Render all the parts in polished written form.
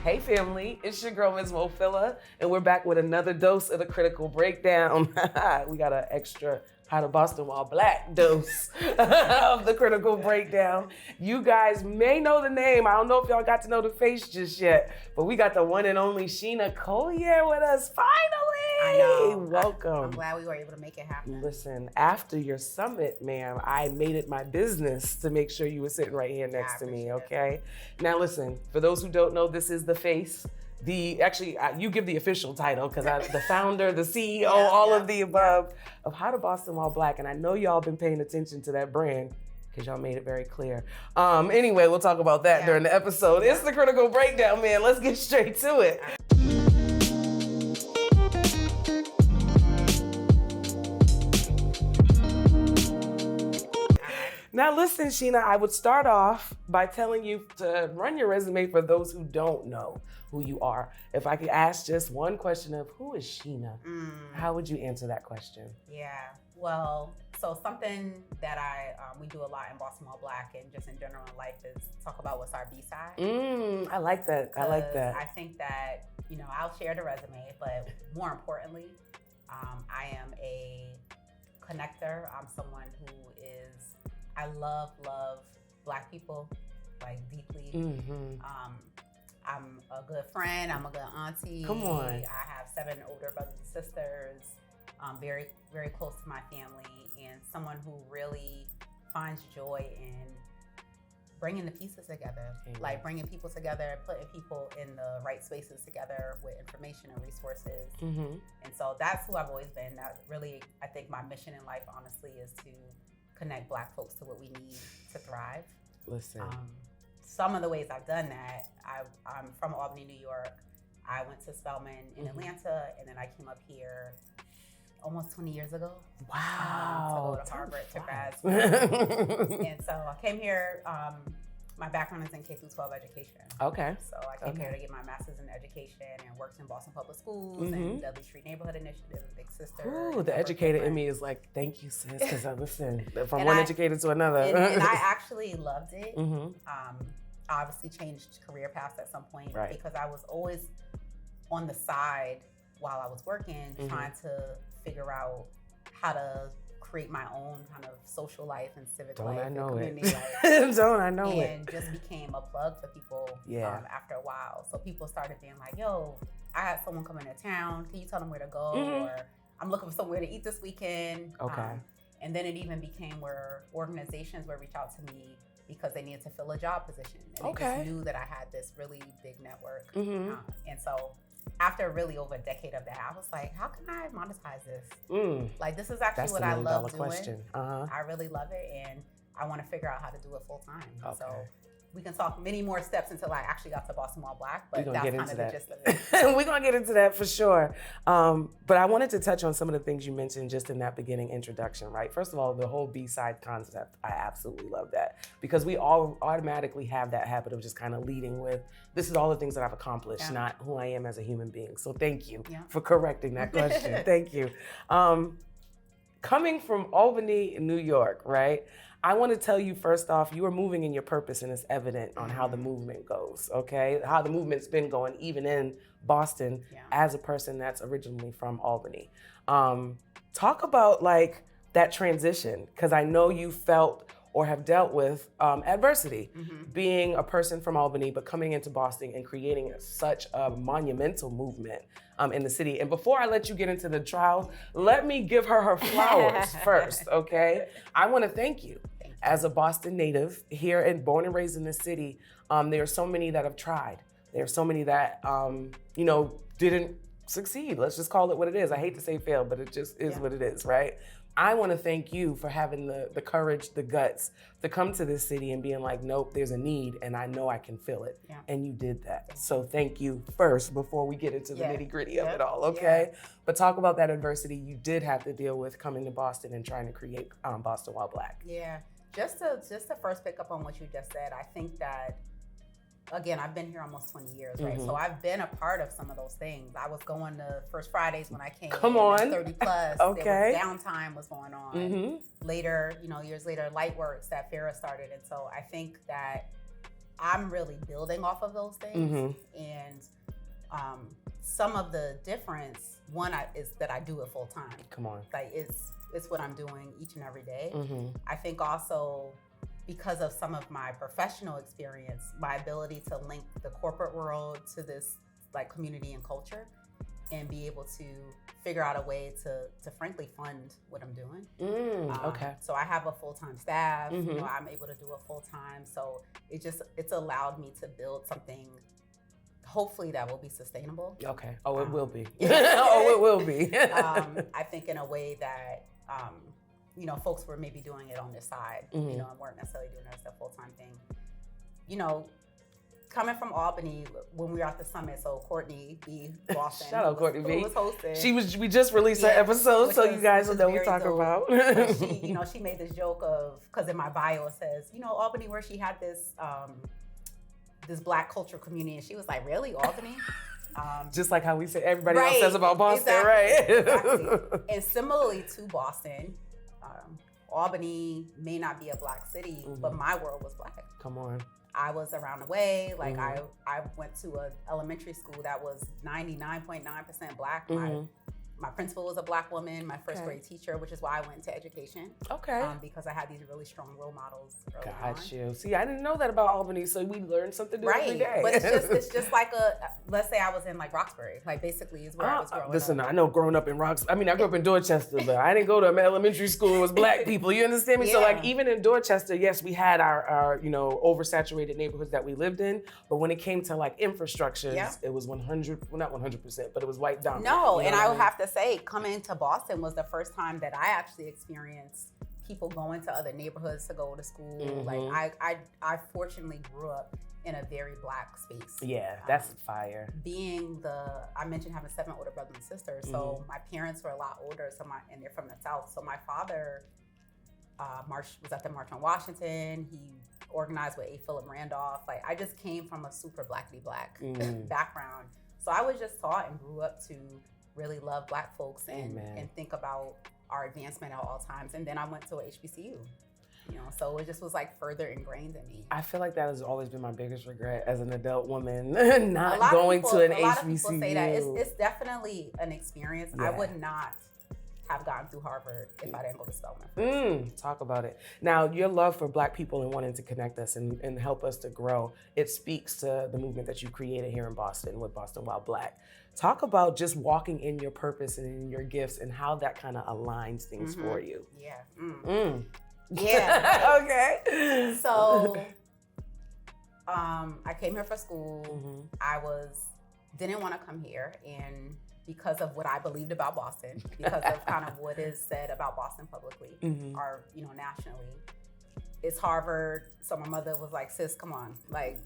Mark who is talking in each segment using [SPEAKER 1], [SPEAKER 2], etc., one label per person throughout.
[SPEAKER 1] Hey family, it's your girl Ms. Mofilla, and we're back with another dose of the Critical Breakdown. We got an extra How to Bostonwhileblack dose of the Critical Breakdown. You guys may know the name. I don't know if y'all got to know the face just yet, but we got the one and only Sheena Collier with us finally.
[SPEAKER 2] I know.
[SPEAKER 1] Welcome.
[SPEAKER 2] I'm glad we were able to make it happen.
[SPEAKER 1] Listen, after your summit, ma'am, I made it my business to make sure you were sitting right here next to me, okay? Now listen, for those who don't know, this is the face. You give the official title because I'm the founder, the CEO, all of the above of How to Bostonwhileblack, and I know y'all been paying attention to that brand because y'all made it very clear. Anyway, we'll talk about that during the episode. It's the Critical Breakdown, man. Let's get straight to it. Now listen, Sheena, I would start off by telling you to run your resume for those who don't know who you are. If I could ask just one question of who is Sheena, how would you answer that question?
[SPEAKER 2] Yeah, well, so something that we do a lot in Bostonwhileblack and just in general in life is talk about what's our B-side.
[SPEAKER 1] I like that.
[SPEAKER 2] I think that, I'll share the resume, but more importantly, I am a connector. I'm someone who I love Black people, like deeply. I'm a good friend. I'm a good auntie.
[SPEAKER 1] Come on.
[SPEAKER 2] I have 7 older brothers and sisters. I'm very, very close to my family, and someone who really finds joy in bringing the pieces together, like bringing people together, putting people in the right spaces together with information and resources. And so that's who I've always been. That really, I think my mission in life, honestly, is to connect Black folks to what we need to thrive.
[SPEAKER 1] Listen.
[SPEAKER 2] Some of the ways I've done that, I'm from Albany, New York. I went to Spelman in Atlanta, and then I came up here almost 20 years ago.
[SPEAKER 1] Wow.
[SPEAKER 2] To go to Harvard to grad school. And so I came here, my background is in K-12 education.
[SPEAKER 1] Okay.
[SPEAKER 2] So I came here to get my master's in education and worked in Boston Public Schools and Dudley Street Neighborhood Initiative, Big Sister.
[SPEAKER 1] Ooh, the educated in me is like, thank you, sis, because I listen from one educated to another.
[SPEAKER 2] And I actually loved it. I obviously changed career paths at some point because I was always on the side while I was working, trying to figure out how to create my own kind of social life and civic life and community life.
[SPEAKER 1] Don't I know it.
[SPEAKER 2] And just became a plug for people after a while. So people started being like, yo, I had someone come into town. Can you tell them where to go? Or I'm looking for somewhere to eat this weekend.
[SPEAKER 1] Okay.
[SPEAKER 2] And then it even became where organizations would reach out to me because they needed to fill a job position. And they just knew that I had this really big network. And so after really over a decade of that, I was like, how can I monetize this? Like, this is actually what I love doing. I really love it, and I want to figure out how to do it full time. So we can talk many more steps until I actually got to Bostonwhileblack, but that's kind of the gist of it.
[SPEAKER 1] We're going to get into that for sure. But I wanted to touch on some of the things you mentioned just in that beginning introduction, right? First of all, the whole B-side concept, I absolutely love that because we all automatically have that habit of just kind of leading with, this is all the things that I've accomplished, not who I am as a human being. So thank you for correcting that question. Thank you. Coming from Albany, New York, right? I want to tell you first off, you are moving in your purpose and it's evident on how the movement goes, okay? How the movement's been going even in Boston as a person that's originally from Albany. Talk about like that transition, because I know you felt or have dealt with adversity, being a person from Albany, but coming into Boston and creating such a monumental movement in the city. And before I let you get into the trials, let me give her flowers first, okay? I want to thank you. As a Boston native here and born and raised in this city, there are so many that have tried. There are so many that, didn't succeed. Let's just call it what it is. I hate to say fail, but it just is what it is, right? I want to thank you for having the courage, the guts to come to this city and being like, nope, there's a need and I know I can fill it. And you did that. So thank you first before we get into the nitty gritty of it all, okay? But talk about that adversity you did have to deal with coming to Boston and trying to create Bostonwhileblack.
[SPEAKER 2] Yeah, just to first pick up on what you just said, I think that, again, I've been here almost 20 years, right? So I've been a part of some of those things. I was going to First Fridays when I came.
[SPEAKER 1] Come on.
[SPEAKER 2] 30 plus.
[SPEAKER 1] Okay.
[SPEAKER 2] There was downtime was going on. Later, years later, Lightworks, that Farrah started. And so I think that I'm really building off of those things. And some of the difference, is that I do it full time.
[SPEAKER 1] Come on.
[SPEAKER 2] Like it's what I'm doing each and every day. I think also because of some of my professional experience, my ability to link the corporate world to this like community and culture, and be able to figure out a way to frankly fund what I'm doing.
[SPEAKER 1] Okay.
[SPEAKER 2] So I have a full-time staff, you know, I'm able to do it full-time. So it's allowed me to build something hopefully that will be sustainable.
[SPEAKER 1] Okay. Oh, it will be. Oh, it will be.
[SPEAKER 2] I think in a way that, you know, folks were maybe doing it on their side, you know, and weren't necessarily doing it as a full-time thing. You know, coming from Albany, when we were at the summit, so Courtney B. Boston,
[SPEAKER 1] shout out Courtney B.
[SPEAKER 2] who was hosting.
[SPEAKER 1] We just released her episode, so you guys will know what we're talking about.
[SPEAKER 2] She, you know, she made this joke of, because in my bio it says, you know, Albany, where she had this this Black cultural community, and she was like, really, Albany?
[SPEAKER 1] Just like how we say everybody else says about Boston, right?
[SPEAKER 2] Exactly. And similarly to Boston, Albany may not be a Black city, but my world was Black.
[SPEAKER 1] Come on.
[SPEAKER 2] I was around the way. Like I went to an elementary school that was 99.9% Black. My principal was a Black woman, my first grade teacher, which is why I went into education. Okay. Because I had these really strong role models early on.
[SPEAKER 1] Got you. See, I didn't know that about Albany, so we learned something new every day.
[SPEAKER 2] But it's just like let's say I was in like Roxbury, like basically is where I was growing up.
[SPEAKER 1] Listen, I know growing up in I grew up in Dorchester, but I didn't go to elementary school. It was Black people. You understand me? Yeah. So like even in Dorchester, yes, we had our you know, oversaturated neighborhoods that we lived in, but when it came to like infrastructure, it was 100, well not 100%, but it was white dominant.
[SPEAKER 2] No, and I would have to say, coming to Boston was the first time that I actually experienced people going to other neighborhoods to go to school. Like I fortunately grew up in a very Black space. Yeah,
[SPEAKER 1] that's fire.
[SPEAKER 2] I mentioned having 7 older brothers and sisters, so my parents were a lot older, and they're from the South. So my father was at the March on Washington. He organized with A. Philip Randolph. Like I just came from a super Black background. So I was just taught and grew up to really love Black folks and think about our advancement at all times. And then I went to a HBCU, you know, so it just was like further ingrained in me.
[SPEAKER 1] I feel like that has always been my biggest regret as an adult woman, not going to an HBCU. A lot of people say that.
[SPEAKER 2] It's definitely an experience. I would not have gotten through Harvard if I didn't go to Spelman.
[SPEAKER 1] Talk about it. Now, your love for Black people and wanting to connect us and help us to grow, it speaks to the movement that you created here in Boston with Bostonwhileblack. Talk about just walking in your purpose and in your gifts and how that kind of aligns things for you.
[SPEAKER 2] Yeah. Yeah.
[SPEAKER 1] Okay.
[SPEAKER 2] So, I came here for school. I didn't want to come here, and because of what I believed about Boston, because of kind of what is said about Boston publicly or, you know, nationally. It's Harvard. So my mother was like, sis, come on. Like,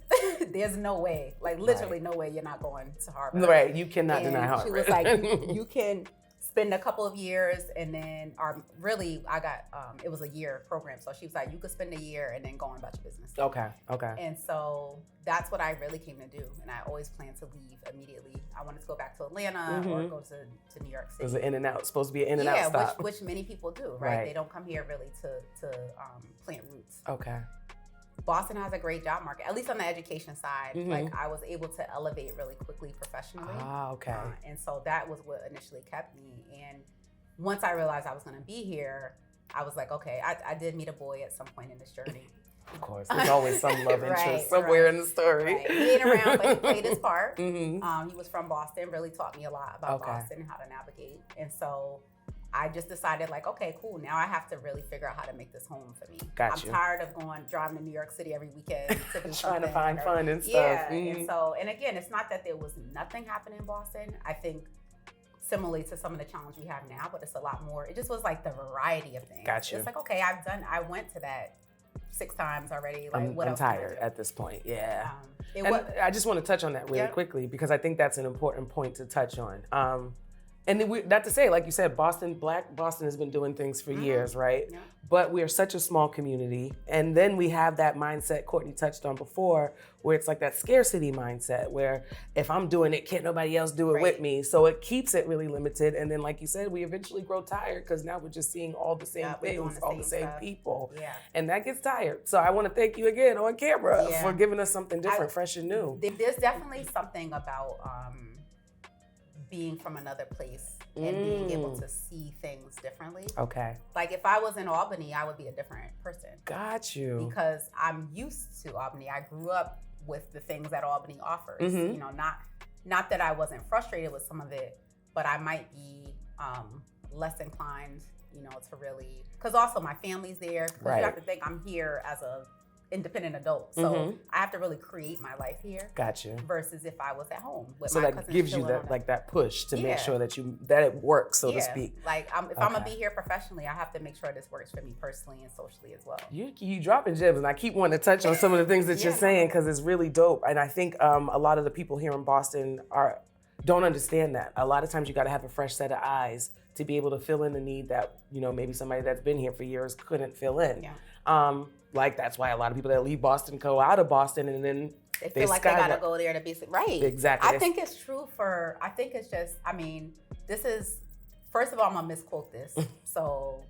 [SPEAKER 2] there's no way, like literally no way you're not going to Harvard.
[SPEAKER 1] Right, you cannot deny Harvard.
[SPEAKER 2] She was like, you can spend a couple of years and then, I got, it was a year program. So she was like, you could spend a year and then go on about your business.
[SPEAKER 1] Okay.
[SPEAKER 2] And so that's what I really came to do. And I always planned to leave immediately. I wanted to go back to Atlanta or go to New York City.
[SPEAKER 1] It was an in and out, supposed to be an in and out stop.
[SPEAKER 2] Which many people do, right? They don't come here really to plant roots.
[SPEAKER 1] Okay.
[SPEAKER 2] Boston has a great job market, at least on the education side. Like I was able to elevate really quickly professionally.
[SPEAKER 1] Okay.
[SPEAKER 2] And so that was what initially kept me. And once I realized I was going to be here, I was like, okay, I did meet a boy at some point in this journey.
[SPEAKER 1] Of course, there's always some love interest somewhere in the story.
[SPEAKER 2] Right. He ain't around, but he played his part. He was from Boston, really taught me a lot about Boston and how to navigate. And so I just decided like, okay, cool. Now I have to really figure out how to make this home for me. I'm tired of driving to New York City every weekend to do
[SPEAKER 1] trying to find fun and stuff.
[SPEAKER 2] Yeah. And so, and again, it's not that there was nothing happening in Boston. I think similarly to some of the challenge we have now, but it's a lot more. It just was like the variety of things.
[SPEAKER 1] Gotcha.
[SPEAKER 2] It's like, okay, I went to that 6 times already. Like, what
[SPEAKER 1] I'm
[SPEAKER 2] else
[SPEAKER 1] tired at this point. Yeah.
[SPEAKER 2] And
[SPEAKER 1] I just want to touch on that really quickly because I think that's an important point to touch on. And then not to say, like you said, Black Boston has been doing things for years, right?
[SPEAKER 2] Yeah.
[SPEAKER 1] But we are such a small community. And then we have that mindset Courtney touched on before, where it's like that scarcity mindset, where if I'm doing it, can't nobody else do it with me. So it keeps it really limited. And then, like you said, we eventually grow tired because now we're just seeing all the same things, all the same people.
[SPEAKER 2] Yeah.
[SPEAKER 1] And that gets tired. So I want to thank you again on camera for giving us something different, fresh and new.
[SPEAKER 2] There's definitely something about being from another place and being able to see things differently.
[SPEAKER 1] Okay.
[SPEAKER 2] Like if I was in Albany, I would be a different person.
[SPEAKER 1] Got you.
[SPEAKER 2] Because I'm used to Albany. I grew up with the things that Albany offers.
[SPEAKER 1] Mm-hmm.
[SPEAKER 2] You know, not that I wasn't frustrated with some of it, but I might be less inclined, you know, to really, because also my family's there. Because you have to think I'm here as a independent adult. So I have to really create my life here.
[SPEAKER 1] Got you.
[SPEAKER 2] Versus if I was at home with
[SPEAKER 1] so
[SPEAKER 2] my
[SPEAKER 1] that gives you that that push to make sure that it works, so to speak.
[SPEAKER 2] Like if I'm gonna be here professionally, I have to make sure this works for me personally and socially as well.
[SPEAKER 1] You dropping gems, and I keep wanting to touch on some of the things that you're saying because it's really dope. And I think a lot of the people here in Boston don't understand that. A lot of times you got to have a fresh set of eyes to be able to fill in the need that, you know, maybe somebody that's been here for years couldn't fill in. Yeah. Like that's why a lot of people that leave Boston go out of Boston and then
[SPEAKER 2] they feel like they gotta go there to be right.
[SPEAKER 1] Exactly.
[SPEAKER 2] I think it's true I think it's just, I mean, this is, first of all, I'm gonna misquote this. So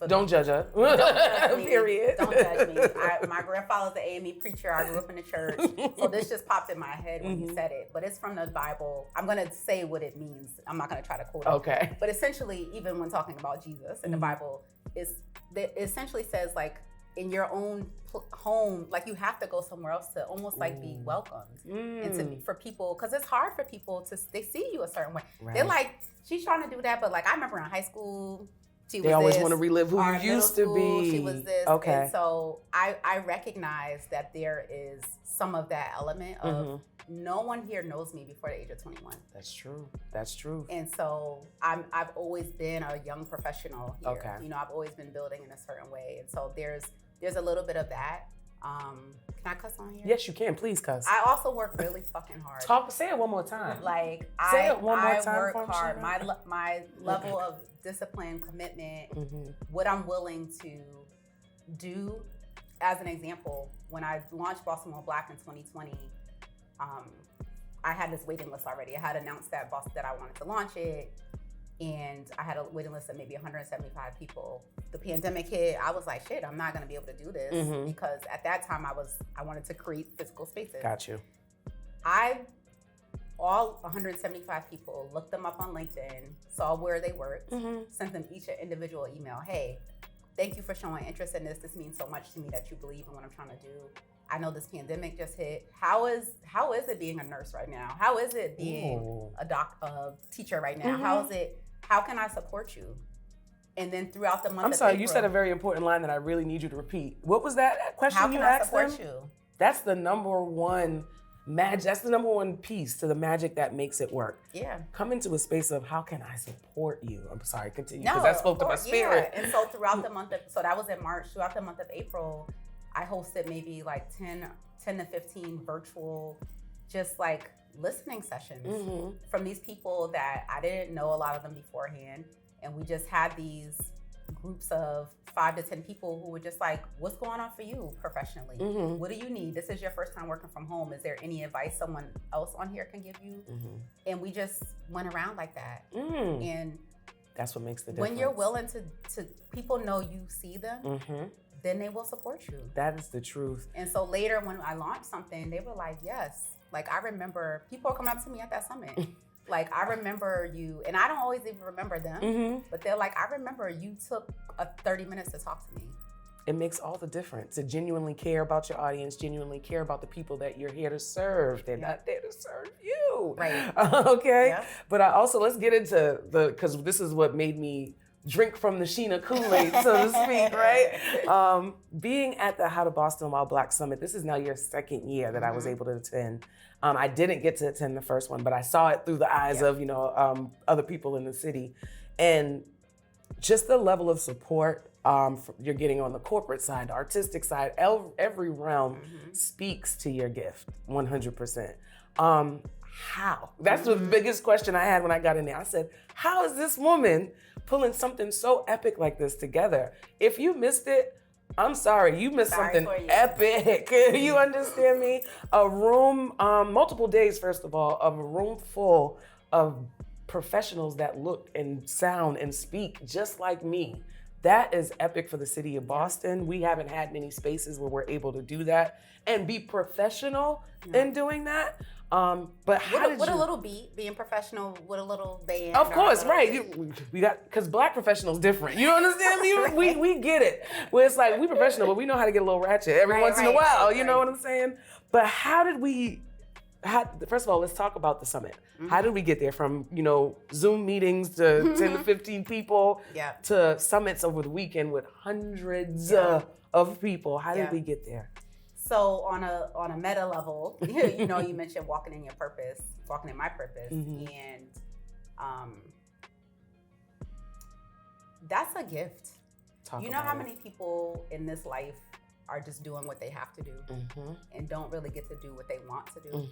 [SPEAKER 1] don't judge her.
[SPEAKER 2] Don't judge me.
[SPEAKER 1] Period.
[SPEAKER 2] Don't judge me. My grandfather's an AME preacher. I grew up in the church. So this just popped in my head when you said it. But it's from the Bible. I'm going to say what it means. I'm not going to try to quote it.
[SPEAKER 1] Okay.
[SPEAKER 2] But essentially, even when talking about Jesus in the Bible, it essentially says, like, in your own home, like you have to go somewhere else to almost like be welcomed. And for people, because it's hard for people they see you a certain way. Right. They're like, she's trying to do that. But like, I remember in high school, they always want to
[SPEAKER 1] relive who you used to be.
[SPEAKER 2] She was this.
[SPEAKER 1] Okay.
[SPEAKER 2] And so I recognize that there is some of that element of no one here knows me before the age of 21.
[SPEAKER 1] That's true. That's true.
[SPEAKER 2] And so I've always been a young professional here.
[SPEAKER 1] Okay.
[SPEAKER 2] You know, I've always been building in a certain way. And so there's a little bit of that. Can I cuss on here?
[SPEAKER 1] Yes, you can. Please cuss.
[SPEAKER 2] I also work really fucking hard.
[SPEAKER 1] Say it one more time.
[SPEAKER 2] Like
[SPEAKER 1] I work
[SPEAKER 2] hard. My level of discipline, commitment, what I'm willing to do. As an example, when I launched Bostonwhileblack in 2020, I had this waiting list already. I had announced that I wanted to launch it, and I had a waiting list of maybe 175 people. The pandemic hit. I was like, shit, I'm not gonna be able to do this because at that time I wanted to create physical spaces.
[SPEAKER 1] Got you.
[SPEAKER 2] All 175 people looked them up on LinkedIn, saw where they worked, sent them each an individual email. Hey, thank you for showing interest in this. This means so much to me that you believe in what I'm trying to do. I know this pandemic just hit. How is it being a nurse right now? How is it being a teacher right now? How can I support you? And then throughout the month
[SPEAKER 1] I'm sorry, you said a very important line that I really need you to repeat. What was that question you asked them? How can I support you? That's the number one magic. That's the number one piece to the magic that makes it work. Yeah. Come into a space of how can I support you? I'm sorry, continue, because that spoke to my spirit.
[SPEAKER 2] Yeah. And so throughout the month so that was in March, throughout the month of April, I hosted maybe like 10 to 15 virtual, just like listening sessions from these people that I didn't know a lot of them beforehand. And we just had these groups of 5 to 10 people who were just like, what's going on for you professionally? What do you need? This is your first time working from home. Is there any advice someone else on here can give you? And we just went around like that. And
[SPEAKER 1] that's what makes the difference.
[SPEAKER 2] When you're willing to people know you see them, then they will support you.
[SPEAKER 1] That is the truth.
[SPEAKER 2] And so later when I launched something, they were like, yes. Like I remember people are coming up to me at that summit. Like, I remember you, and I don't always even remember them, but they're like, I remember you took 30 minutes to talk to me.
[SPEAKER 1] It makes all the difference to genuinely care about your audience, genuinely care about the people that you're here to serve. They're not there to serve you.
[SPEAKER 2] Right.
[SPEAKER 1] Okay? Yeah. But let's get into because this is what made me drink from the Sheena Kool-Aid, so to speak, right? Being at the How to Bostonwhileblack Summit, this is now your second year that I was able to attend. I didn't get to attend the first one, but I saw it through the eyes of, other people in the city. And just the level of support you're getting on the corporate side, the artistic side, every realm speaks to your gift, 100%. how? That's the biggest question I had when I got in there. I said, how is this woman pulling something so epic like this together? If you missed it, I'm sorry, you missed something epic. You understand me? A room, multiple days, first of all, of a room full of professionals that look and sound and speak just like me. That is epic for the city of Boston. We haven't had many spaces where we're able to do that and be professional in doing that. But how
[SPEAKER 2] with a little beat, being professional with a little band.
[SPEAKER 1] Of course, right. We got, because Black professionals different. You understand me? We get it. Where it's like, we professional, but we know how to get a little ratchet every once in a while. You know what I'm saying? But first of all, let's talk about the summit. How did we get there from, Zoom meetings to 10 to 15 people to summits over the weekend with hundreds of people? How did we get there?
[SPEAKER 2] So on a meta level, you mentioned walking in my purpose, and that's a gift. How many people in this life are just doing what they have to do and don't really get to do what they want to do.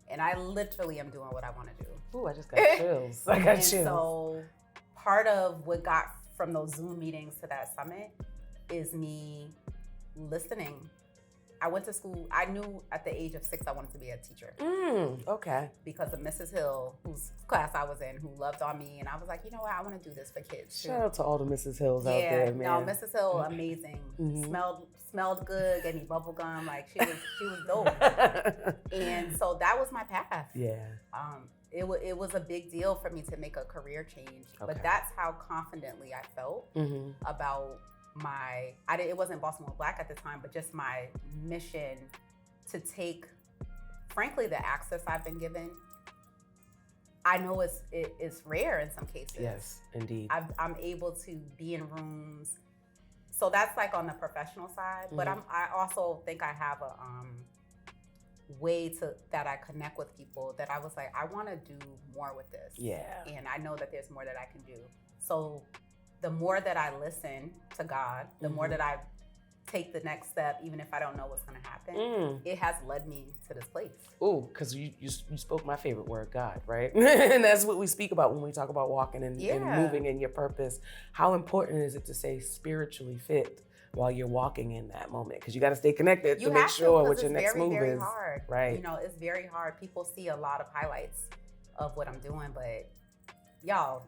[SPEAKER 2] And I literally am doing what I want to do.
[SPEAKER 1] Ooh, I just got chills. I got chills.
[SPEAKER 2] So part of what got from those Zoom meetings to that summit is me listening. I went to school. I knew at the age of 6 I wanted to be a teacher.
[SPEAKER 1] Okay.
[SPEAKER 2] Because of Mrs. Hill, whose class I was in, who loved on me, and I was like, you know what, I want to do this for kids too.
[SPEAKER 1] Shout out to all the Mrs. Hills out there, man.
[SPEAKER 2] No, Mrs. Hill, amazing. Smelled good, gave me bubble gum. Like she was dope. And so that was my path. Yeah. It was a big deal for me to make a career change, but that's how confidently I felt about it wasn't Bostonwhileblack at the time, but just my mission to take, frankly, the access I've been given. I know it's rare in some cases.
[SPEAKER 1] Yes, indeed.
[SPEAKER 2] I'm able to be in rooms. So that's like on the professional side, but I also think I have a way that I connect with people that I was like, I want to do more with this. Yeah. And I know that there's more that I can do. So the more that I listen to God, the more that I take the next step, even if I don't know what's going to happen, it has led me to this place.
[SPEAKER 1] Ooh, because you spoke my favorite word, God, right? And that's what we speak about when we talk about walking and moving in your purpose. How important is it to stay spiritually fit while you're walking in that moment? Because you got to stay connected to make sure what your next move is.
[SPEAKER 2] Hard.
[SPEAKER 1] Right.
[SPEAKER 2] It's very hard. People see a lot of highlights of what I'm doing, but y'all...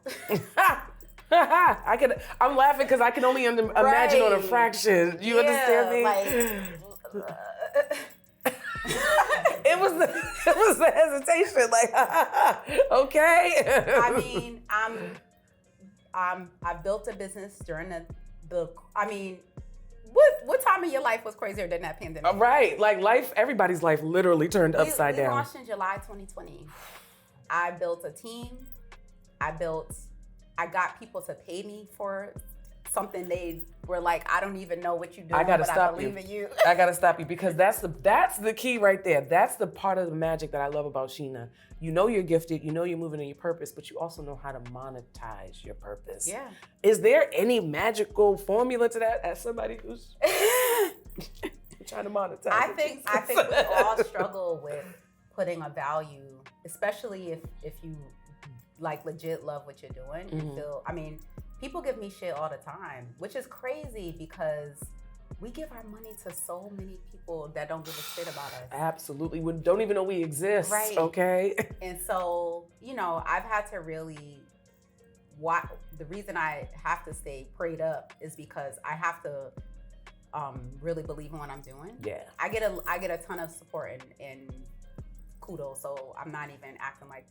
[SPEAKER 1] I'm laughing because I can only imagine on a fraction. You understand me? It was the hesitation. Like, okay.
[SPEAKER 2] I mean, I built a business during what time of your life was crazier than that pandemic?
[SPEAKER 1] Right, like everybody's life literally turned upside down.
[SPEAKER 2] We launched in July 2020. I built a team. I got people to pay me for something they were like, I don't even know what you're doing, but I believe in you.
[SPEAKER 1] I gotta stop you because that's the key right there. That's the part of the magic that I love about Sheena. You know you're gifted, you know you're moving in your purpose, but you also know how to monetize your purpose. Yeah. Is there any magical formula to that as somebody who's trying to monetize?
[SPEAKER 2] I think we all struggle with putting a value, especially if you like legit love what you're doing and feel, people give me shit all the time, which is crazy because we give our money to so many people that don't give a shit about us.
[SPEAKER 1] Absolutely. We don't even know we exist.
[SPEAKER 2] Right.
[SPEAKER 1] Okay.
[SPEAKER 2] And so, I've had to really the reason I have to stay prayed up is because I have to really believe in what I'm doing. Yeah. I get a ton of support and kudos, so I'm not even acting like,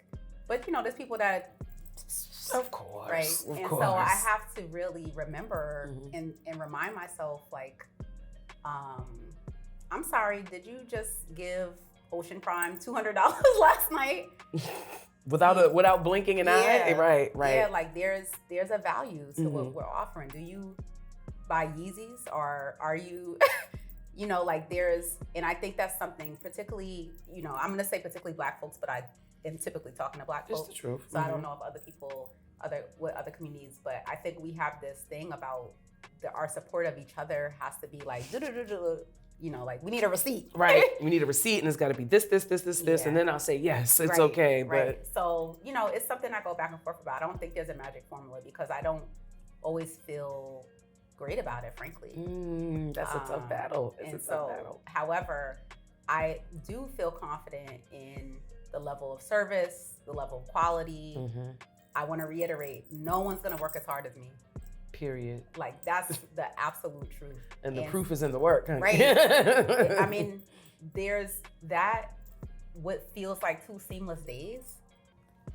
[SPEAKER 2] but there's people that,
[SPEAKER 1] of course,
[SPEAKER 2] right? So I have to really remember and remind myself, like, I'm sorry, did you just give Ocean Prime $200 last night?
[SPEAKER 1] without blinking an eye? Right.
[SPEAKER 2] Yeah, like there's a value to what we're offering. Do you buy Yeezys or are you, and I think that's something particularly, I'm gonna say particularly Black folks, but I am typically talking to Black folks.
[SPEAKER 1] It's the truth.
[SPEAKER 2] So I don't know if other people, what other communities, but I think we have this thing about our support of each other has to be like, you know, like we need a receipt.
[SPEAKER 1] Right. We need a receipt and it's got to be this. And then I'll say, yes, it's okay.
[SPEAKER 2] Right. So, you know, it's something I go back and forth about. I don't think there's a magic formula because I don't always feel great about it, frankly.
[SPEAKER 1] That's a tough battle. It's a tough battle.
[SPEAKER 2] However, I do feel confident in the level of service, the level of quality. I want to reiterate, no one's going to work as hard as me.
[SPEAKER 1] Period.
[SPEAKER 2] Like, that's the absolute truth.
[SPEAKER 1] And the proof is in the work, honey.
[SPEAKER 2] Right. I mean, there's that, what feels like 2 seamless days.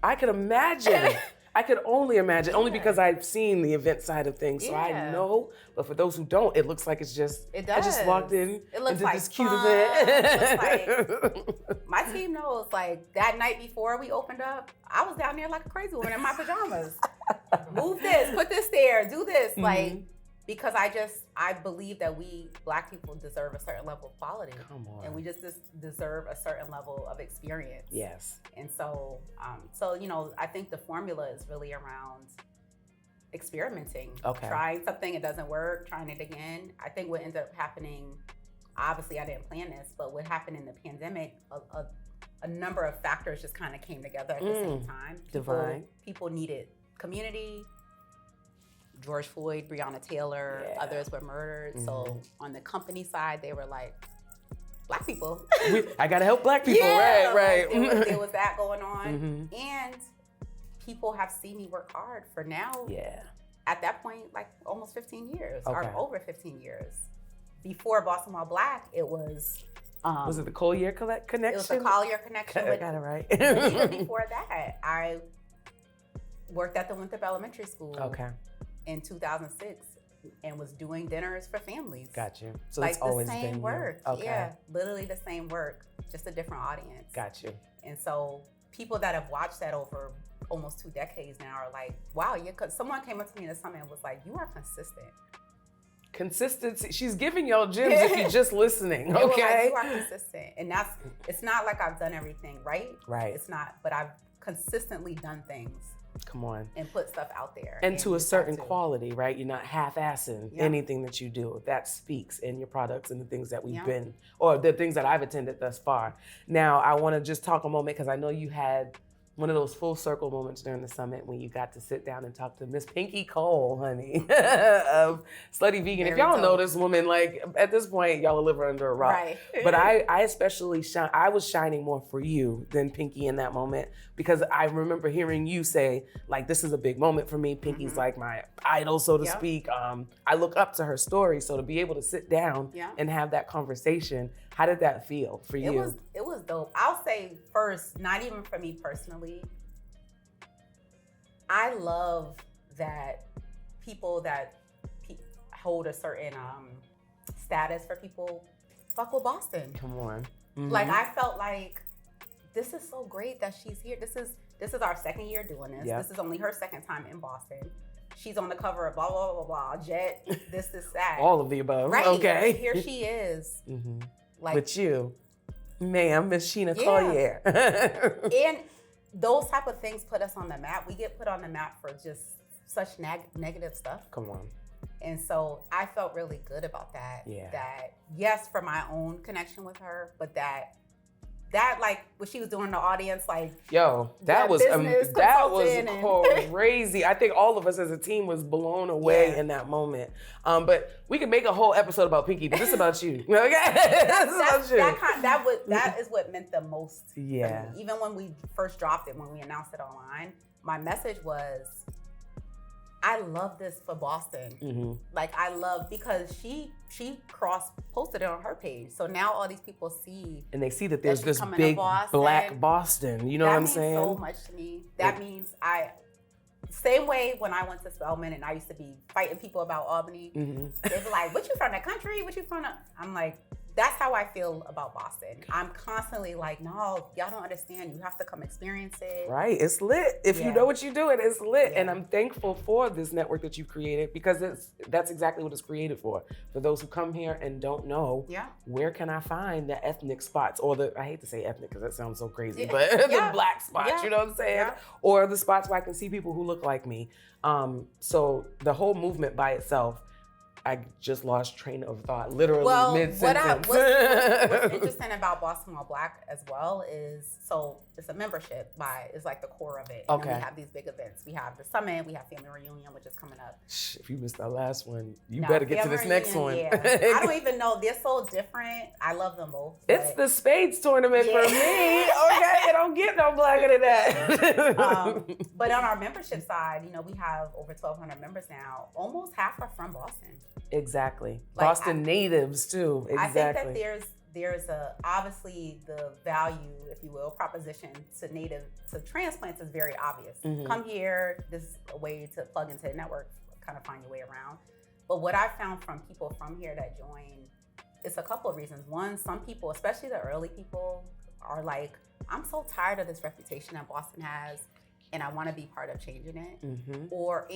[SPEAKER 1] I could imagine. I could only imagine, only because I've seen the event side of things, so I know. But for those who don't, it looks like it's just.
[SPEAKER 2] It does.
[SPEAKER 1] I just walked in.
[SPEAKER 2] It looks
[SPEAKER 1] into
[SPEAKER 2] like
[SPEAKER 1] this cute
[SPEAKER 2] fun.
[SPEAKER 1] event.
[SPEAKER 2] It looks like my team knows. Like that night before we opened up, I was down there like a crazy woman in my pajamas. Move this, put this there, do this, like. Because I believe that we Black people deserve a certain level of quality.
[SPEAKER 1] Come on.
[SPEAKER 2] And we just deserve a certain level of experience.
[SPEAKER 1] Yes.
[SPEAKER 2] And so, you know, I think the formula is really around experimenting.
[SPEAKER 1] Okay.
[SPEAKER 2] Trying something, it doesn't work, trying it again. I think what ended up happening, obviously I didn't plan this, but what happened in the pandemic, a number of factors just kind of came together at the same time. People needed community. George Floyd, Breonna Taylor, others were murdered. So on the company side, they were like, Black people.
[SPEAKER 1] I gotta help Black people, right.
[SPEAKER 2] Like there was that going on. And people have seen me work hard for now. At that point, like almost 15 years, or over 15 years. Before Bostonwhileblack, it was...
[SPEAKER 1] was it the Collier connection?
[SPEAKER 2] It was the Collier connection.
[SPEAKER 1] I got it right.
[SPEAKER 2] Even before that, I worked at the Winthrop Elementary School. In 2006, and was doing dinners for families.
[SPEAKER 1] Got you. So
[SPEAKER 2] like
[SPEAKER 1] it's always
[SPEAKER 2] the same
[SPEAKER 1] been
[SPEAKER 2] work.
[SPEAKER 1] Okay.
[SPEAKER 2] Yeah, literally the same work, just a different audience.
[SPEAKER 1] Got you.
[SPEAKER 2] And so people that have watched that over almost 2 decades now are like, wow, someone came up to me in the summit and was like, you are consistent.
[SPEAKER 1] Consistency. She's giving y'all gems if you're just listening. Okay.
[SPEAKER 2] Like, you are consistent. And it's not like I've done everything right.
[SPEAKER 1] Right.
[SPEAKER 2] It's not, but I've consistently done things.
[SPEAKER 1] Come on.
[SPEAKER 2] And put stuff out there.
[SPEAKER 1] And to a certain quality, right? You're not half-assing anything that you do. That speaks in your products and the things that we've been, or the things that I've attended thus far. Now, I want to just talk a moment, because I know you had one of those full circle moments during the summit when you got to sit down and talk to Miss Pinky Cole, honey, of Slutty Vegan. If y'all know this woman, like at this point, y'all will live under a rock.
[SPEAKER 2] Right.
[SPEAKER 1] But I especially I was shining more for you than Pinky in that moment, because I remember hearing you say, like, this is a big moment for me. Pinky's like my idol, so to speak. I look up to her story. So to be able to sit down and have that conversation, how did that feel for you?
[SPEAKER 2] It was dope. I'll say first, not even for me personally, I love that people that hold a certain status for people fuck with Boston.
[SPEAKER 1] Come on.
[SPEAKER 2] Like, I felt like this is so great that she's here. This is our 2nd year doing this. This is only her 2nd time in Boston. She's on the cover of blah, blah, blah, blah, Jet, this, that.
[SPEAKER 1] All of the above.
[SPEAKER 2] Right.
[SPEAKER 1] Okay.
[SPEAKER 2] Here she is. Like,
[SPEAKER 1] with you, ma'am, Miss Sheena Collier.
[SPEAKER 2] And those type of things put us on the map. We get put on the map for just such negative stuff.
[SPEAKER 1] Come on.
[SPEAKER 2] And so I felt really good about that.
[SPEAKER 1] Yeah.
[SPEAKER 2] That, yes, for my own connection with her, but that like what she was doing in the audience, like,
[SPEAKER 1] yo, that was crazy. I think all of us as a team was blown away in that moment. But we could make a whole episode about Pinky, but this is about you. Okay,
[SPEAKER 2] that is what meant the most.
[SPEAKER 1] Yeah.
[SPEAKER 2] For me. Even when we first dropped it, when we announced it online, my message was, I love this for Boston. Like, I love, because she cross-posted it on her page. So now all these people see.
[SPEAKER 1] And they see that there's this big Black Boston. You know what I'm saying?
[SPEAKER 2] That means so much to me. That means same way when I went to Spelman and I used to be fighting people about Albany. They were like, what you from the country? What you from I'm like, that's how I feel about Boston. I'm constantly like, no, y'all don't understand. You have to come experience it.
[SPEAKER 1] Right, it's lit. If you know what you're doing, it's lit. And I'm thankful for this network that you created, because that's exactly what it's created for. For those who come here and don't know, where can I find the ethnic spots, or I hate to say ethnic because that sounds so crazy, but the Black spots, you know what I'm saying? Or the spots where I can see people who look like me. So the whole movement by itself, I just lost train of thought, literally mid-sentence.
[SPEAKER 2] What's interesting about Bostonwhileblack as well is, so it's a membership it's like the core of it. And then we have these big events. We have the summit, we have family reunion, which is coming up.
[SPEAKER 1] If you missed that last one, you better get to this next one.
[SPEAKER 2] Yeah. I don't even know, they're so different. I love them both.
[SPEAKER 1] It's the spades tournament for me. Okay, it don't get no blacker than that.
[SPEAKER 2] But on our membership side, we have over 1,200 members now. Almost half are from Boston.
[SPEAKER 1] Exactly. Boston natives too. Exactly.
[SPEAKER 2] I think that there's obviously the value, if you will, proposition to transplants is very obvious.
[SPEAKER 1] Mm-hmm.
[SPEAKER 2] Come here, this is a way to plug into the network, kind of find your way around. But what I found from people from here that join, it's a couple of reasons. One, some people, especially the early people, are like, I'm so tired of this reputation that Boston has, and I want to be part of changing it.
[SPEAKER 1] Mm-hmm.
[SPEAKER 2] Or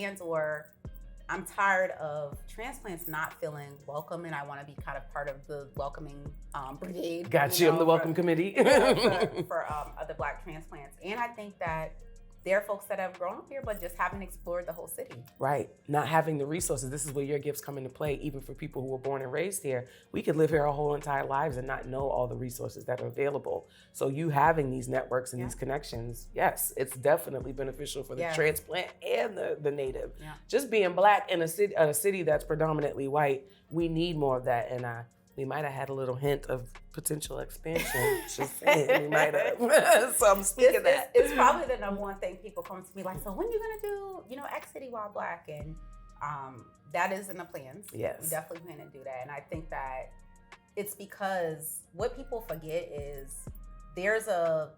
[SPEAKER 2] I'm tired of transplants not feeling welcome, and I want to be kind of part of the welcoming brigade.
[SPEAKER 1] Got you on the welcome committee.
[SPEAKER 2] for other Black transplants. And I think that there are folks that have grown up here, but just haven't explored the whole city.
[SPEAKER 1] Right. Not having the resources. This is where your gifts come into play, even for people who were born and raised here. We could live here our whole entire lives and not know all the resources that are available. So you having these networks and these connections, yes, it's definitely beneficial for the transplant and the native. Yeah. Just being Black in a city that's predominantly white, we need more of that. And we might have had a little hint of potential expansion. Just saying, we might have. So I'm speaking that.
[SPEAKER 2] It's probably the number one thing people come to me like, so when are you gonna do, X City While Black? And that is in the plans.
[SPEAKER 1] Yes.
[SPEAKER 2] We definitely plan to do that. And I think that it's because what people forget is there's a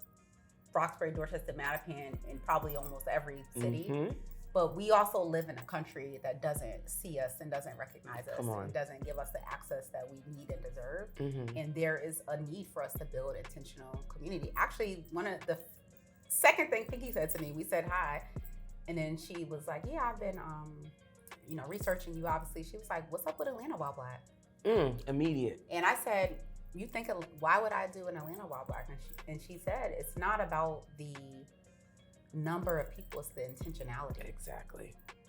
[SPEAKER 2] Roxbury, Dorchester, Mattapan in probably almost every city. Mm-hmm. But we also live in a country that doesn't see us and doesn't recognize us and doesn't give us the access that we need and deserve. Mm-hmm. And there is a need for us to build intentional community. Actually, one of the second thing Pinky said to me, we said hi, and then she was like, yeah, I've been, researching you, obviously. She was like, what's up with Atlanta While Black?
[SPEAKER 1] Immediate.
[SPEAKER 2] And I said, why would I do an Atlanta While Black? And she said, it's not about the number of people, it's the intentionality.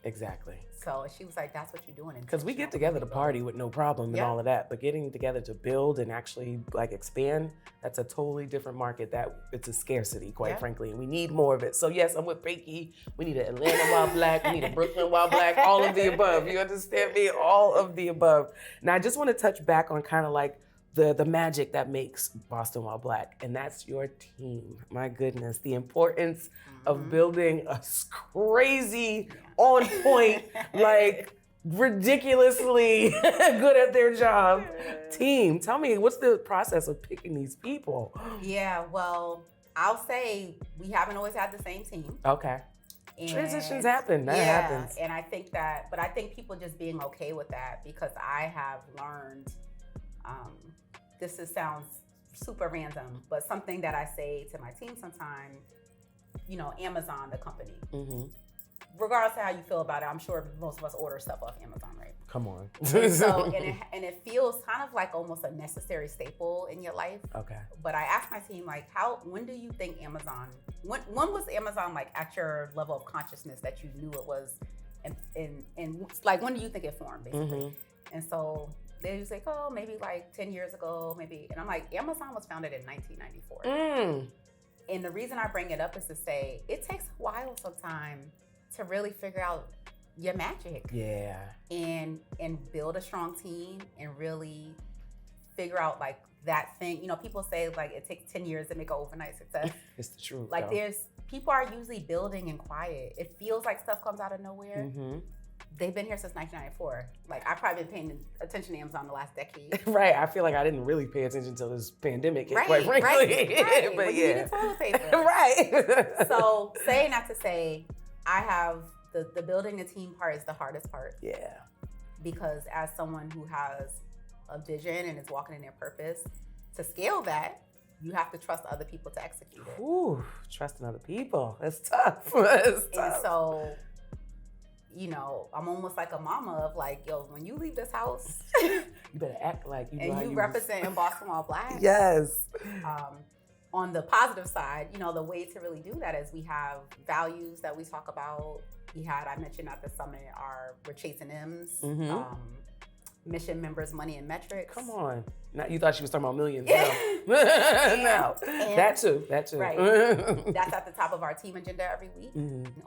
[SPEAKER 1] Exactly.
[SPEAKER 2] So she was like, that's what you're doing.
[SPEAKER 1] Because we get together to party with no problem and all of that, but getting together to build and actually expand, that's a totally different market. That it's a scarcity, quite frankly, and we need more of it. So yes, I'm with Pinky. We need an Atlanta While Black, we need a Brooklyn While Black, all of the above. You understand me? All of the above. Now I just want to touch back on kind of the magic that makes Boston While Black, and that's your team. My goodness, the importance of building a crazy, on point, ridiculously good at their job team. Tell me, what's the process of picking these people?
[SPEAKER 2] Yeah, well, I'll say we haven't always had the same team.
[SPEAKER 1] Okay. And transitions happen. That happens.
[SPEAKER 2] And I think people just being okay with that, because I have learned, sounds super random, but something that I say to my team sometimes, Amazon, the company. Mm-hmm. Regardless of how you feel about it, I'm sure most of us order stuff off Amazon, right?
[SPEAKER 1] Come on.
[SPEAKER 2] and it feels kind of like almost a necessary staple in your life. Okay. But I asked my team, when do you think Amazon, when was Amazon at your level of consciousness that you knew it was, and when do you think it formed, basically? Mm-hmm. And so they was like, oh, maybe 10 years ago, maybe. And I'm like, Amazon was founded in 1994. And the reason I bring it up is to say, it takes a while sometimes to really figure out your magic. Yeah. And build a strong team and really figure out that thing. People say it takes 10 years to make an overnight success.
[SPEAKER 1] It's the truth.
[SPEAKER 2] People are usually building in quiet. It feels like stuff comes out of nowhere. Mm-hmm. They've been here since 1994. I've probably been paying attention to Amazon the last decade.
[SPEAKER 1] Right. I feel like I didn't really pay attention until this pandemic hit, quite frankly. Right. But
[SPEAKER 2] when you needed toilet paper.
[SPEAKER 1] Right.
[SPEAKER 2] So saying that to say, I have the building a team part is the hardest part. Yeah. Because as someone who has a vision and is walking in their purpose, to scale that, you have to trust other people to execute it.
[SPEAKER 1] Ooh, trusting other people. It's tough. It's tough.
[SPEAKER 2] And so, I'm almost like a mama of when you leave this house,
[SPEAKER 1] you better act like you know.
[SPEAKER 2] And you representing Boston While Black.
[SPEAKER 1] Yes.
[SPEAKER 2] On the positive side, the way to really do that is we have values that we talk about. I mentioned at the summit, we're chasing M's. Mm-hmm. mission, members, money, and metrics.
[SPEAKER 1] Come on. Now, you thought she was talking about millions. No. That too.
[SPEAKER 2] Right. That's at the top of our team agenda every week.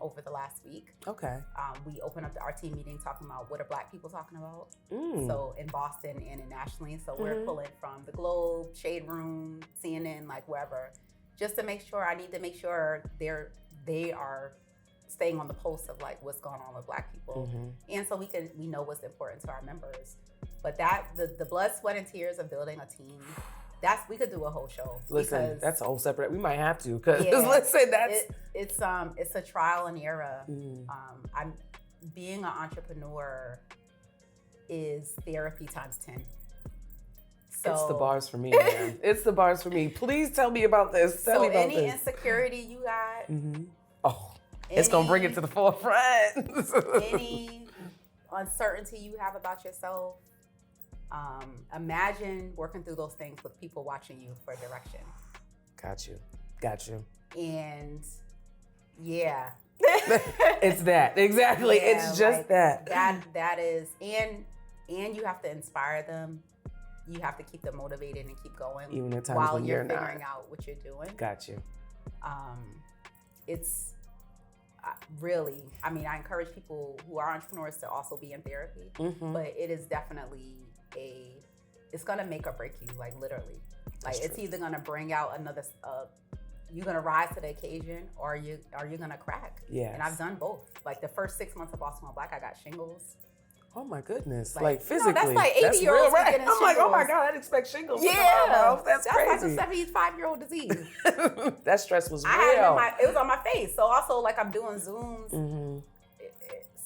[SPEAKER 2] Over the last week.
[SPEAKER 1] Okay.
[SPEAKER 2] We open up our team meeting talking about what are Black people talking about. So in Boston and nationally. So we're pulling from the Globe, Shade Room, CNN, like wherever, just to make sure. I need to make sure they are staying on the pulse of like what's going on with Black people, and so we know what's important to our members. But that the blood, sweat, and tears of building a team, we could do a whole show.
[SPEAKER 1] Listen, that's a whole separate. We might have to because listen,
[SPEAKER 2] it's a trial and error. I'm being an entrepreneur is therapy times 10. So,
[SPEAKER 1] it's the bars for me, man. It's the bars for me. Please tell me about this. Tell me about
[SPEAKER 2] any insecurity you got,
[SPEAKER 1] it's gonna bring it to the forefront.
[SPEAKER 2] Any uncertainty you have about yourself, imagine working through those things with people watching you for direction. Got you. And yeah.
[SPEAKER 1] It's that. Exactly. Yeah, it's just like that.
[SPEAKER 2] That is, and you have to inspire them. You have to keep them motivated and keep going.
[SPEAKER 1] Even at times
[SPEAKER 2] while
[SPEAKER 1] when
[SPEAKER 2] you're
[SPEAKER 1] you're
[SPEAKER 2] figuring out what you're doing.
[SPEAKER 1] Got you.
[SPEAKER 2] It's really, I mean, I encourage people who are entrepreneurs to also be in therapy, but it is definitely it's gonna make or break you, like literally. Like it's either gonna bring out another, you're gonna rise to the occasion, or you're gonna crack.
[SPEAKER 1] Yeah.
[SPEAKER 2] And I've done both. Like the first 6 months of Bostonwhileblack, I got shingles.
[SPEAKER 1] Oh my goodness! Like physically,
[SPEAKER 2] that's like 80-year-olds
[SPEAKER 1] right.
[SPEAKER 2] getting
[SPEAKER 1] I'm
[SPEAKER 2] shingles.
[SPEAKER 1] like, oh my God, I'd expect shingles.
[SPEAKER 2] Yeah,
[SPEAKER 1] that's crazy.
[SPEAKER 2] That's like a 75-year-old disease.
[SPEAKER 1] That stress was real.
[SPEAKER 2] It was on my face. So also, like, I'm doing Zooms.